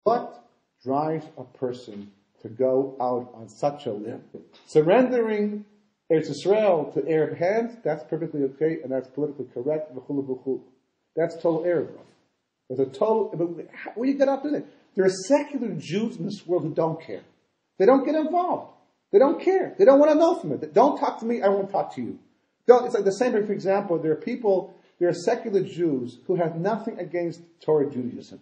What drives a person to go out on such a limb? Surrendering Eretz Yisrael to Arab hands, that's perfectly okay, and that's politically correct. That's total Arab. There's a total, but what do you get up to that? There are secular Jews in this world who don't care. They don't get involved. They don't care. They don't want to know from it. Don't talk to me, I won't talk to you. It's like the same way, for example, there are secular Jews who have nothing against Torah Judaism.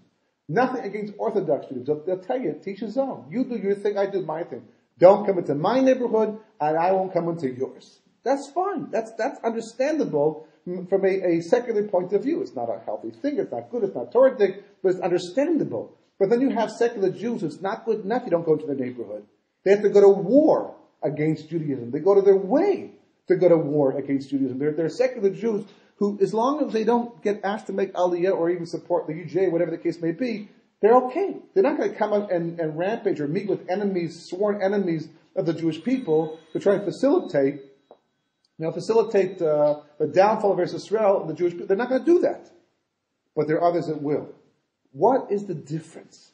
Nothing against Orthodox Judaism. They'll tell you, teach his own. You do your thing, I do my thing. Don't come into my neighborhood, and I won't come into yours. That's fine. That's understandable from a secular point of view. It's not a healthy thing, it's not good, it's not Torah-dic, but it's understandable. But then you have secular Jews, it's not good enough you don't go to their neighborhood. They have to go to war against Judaism. They go to their way to go to war against Judaism. There are secular Jews who, as long as they don't get asked to make Aliyah or even support the UJ, whatever the case may be, they're okay. They're not going to come out and rampage or meet with enemies, sworn enemies of the Jewish people to try and facilitate the downfall of Eretz Yisrael and the Jewish people. They're not going to do that. But there are others that will. What is the difference?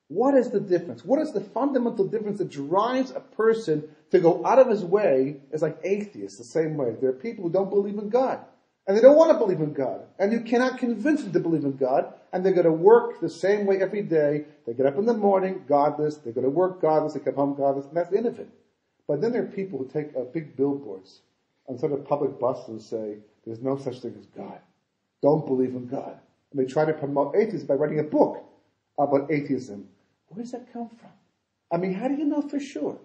What is the difference? What is the fundamental difference that drives a person to go out of his way as like atheists the same way? There are people who don't believe in God. And they don't want to believe in God. And you cannot convince them to believe in God. And they're going to work the same way every day. They get up in the morning, godless. They go to work, godless. They come home, godless. And that's the end of it. But then there are people who take big billboards on sort of public buses and say, there's no such thing as God. Don't believe in God. And they try to promote atheism by writing a book about atheism. Where does that come from? I mean, how do you know for sure?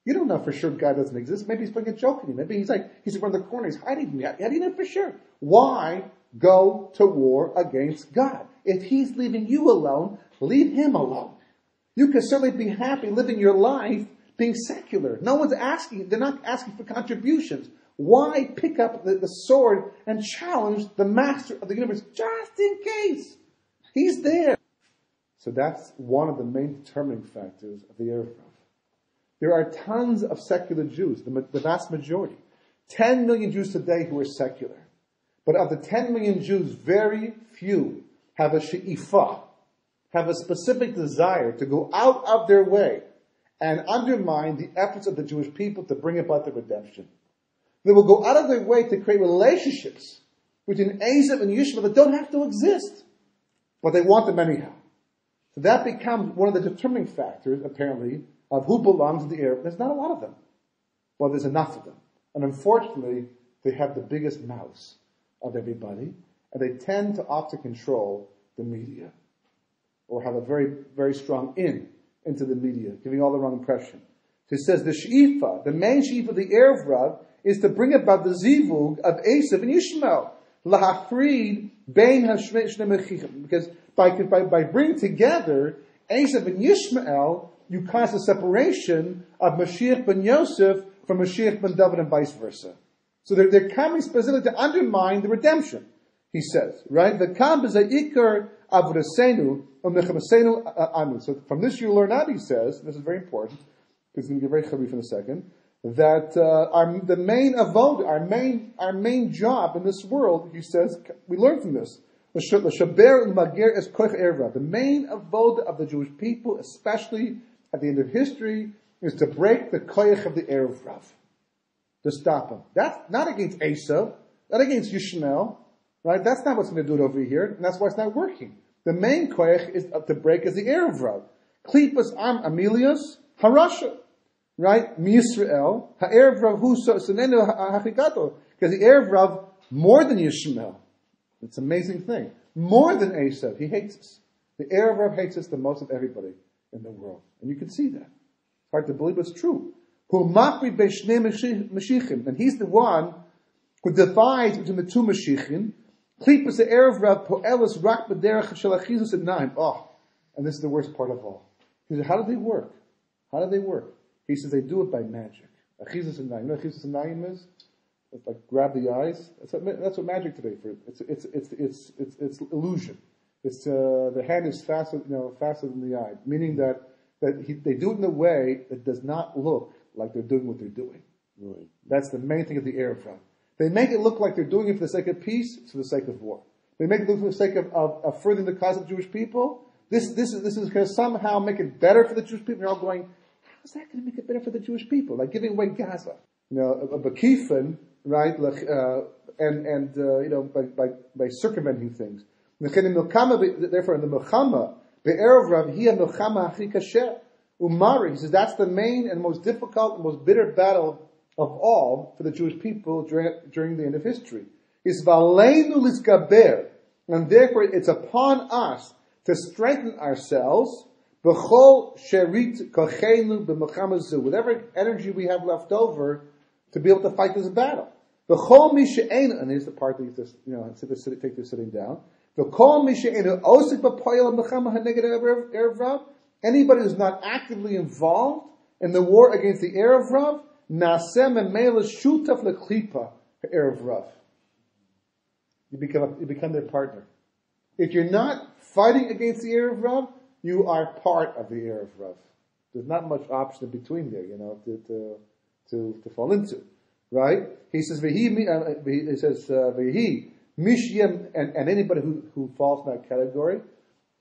You don't know for sure God doesn't exist. Maybe he's playing a joke on you. Maybe he's around the corner. He's hiding from you. How do you know for sure? Why go to war against God? If he's leaving you alone, leave him alone. You can certainly be happy living your life being secular. No one's asking. They're not asking for contributions. Why pick up the sword and challenge the master of the universe just in case? He's there. So that's one of the main determining factors of the Erev Rav. There are tons of secular Jews, the vast majority. 10 million Jews today who are secular. But of the 10 million Jews, very few have a she'ifah, have a specific desire to go out of their way and undermine the efforts of the Jewish people to bring about the redemption. They will go out of their way to create relationships between Esav and Yishmael that don't have to exist. But they want them anyhow. So that becomes one of the determining factors, apparently, of who belongs to the Arab. There's not a lot of them. Well, there's enough of them. And unfortunately, they have the biggest mouths of everybody. And they tend to opt to control the media. Or have a very, very strong into the media, giving all the wrong impression. So it says the she'ifa, the main she'ifa of the Erev Rav, is to bring about the zivug of Esav and Yishmael. Lahafrid bein ha-shnei. Because by bringing together Esav and Yishmael, you cause a separation of Mashiach ben Yosef from Mashiach ben David and vice versa. So they're coming specifically to undermine the redemption, he says. Right? The kam b'zayikar avurasenu u'mechamasenu anu. So from this you learn out, he says, this is very important, because it's going to get very chavif in a second, that the main avoda, our main job in this world, he says, we learn from this. The main avoda of the Jewish people, especially at the end of history, is to break the koyach of the Erev Rav. To stop him. That's not against Esav, not against Yishmael, right? That's not what's going to do it over here, and that's why it's not working. The main koyach is to break is the Erev Rav. Klipas am Amelius Harasha. Right? Yisrael, Ha'erev Rav hu sonenu ha'achikato. Because the Erev Rav, more than Yishmael, it's an amazing thing. More than Esav, he hates us. The Erev Rav hates us the most of everybody in the world. And you can see that. It's hard to believe, but it's true. Hu machri be'shnei mashichim. And he's the one who divides between the two mashichim. Klipas the Erev Rav po'elis rak b'derech shel achizus enayim. Oh, and this is the worst part of all. He said, how do they work? How do they work? He says they do it by magic. Achizus enayim. You know what achizus enayim is? It's like grab the eyes. That's what magic today for. It's illusion. It's the hand is faster than the eye, meaning that they do it in a way that does not look like they're doing what they're doing. Right. That's the main thing of the Erev Rav. They make it look like they're doing it for the sake of peace, for the sake of war. They make it look for the sake of furthering the cause of Jewish people, This is going to somehow make it better for the Jewish people. They're all going, how is that going to make it better for the Jewish people? Like giving away Gaza. A Bekifin, right? By circumventing things. Therefore, in the Milchama, be'erev Rav hiya Milchama achi kasher. Umari, he says that's the main and most difficult and most bitter battle of all for the Jewish people during the end of history. It's valeinu liskaber, and therefore it's upon us to strengthen ourselves. B'chol sherit kochenu b'milchama zu, whatever energy we have left over to be able to fight this battle. B'chol mi she'ein, and here's the part that you just take this sitting down. B'chol mi she'ein osik b'poyel b'milchama haneged erev Rav. Anybody who's not actively involved in the war against the Erev Rav, nasem and mele shutaf leklipa Erev Rav. You become their partner. If you're not fighting against the Erev Rav, you are part of the Erev Rav. There's not much option in between there, to fall into, right? He says vehi. He says vehi mishyem, and anybody who falls in that category.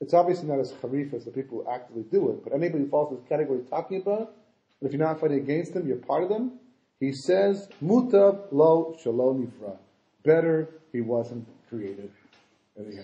It's obviously not as harif as the people who actively do it, but anybody who falls in this category he's talking about, but if you're not fighting against them, you're part of them. He says, Mutav lo shalom nivra. Better he wasn't created. There you go.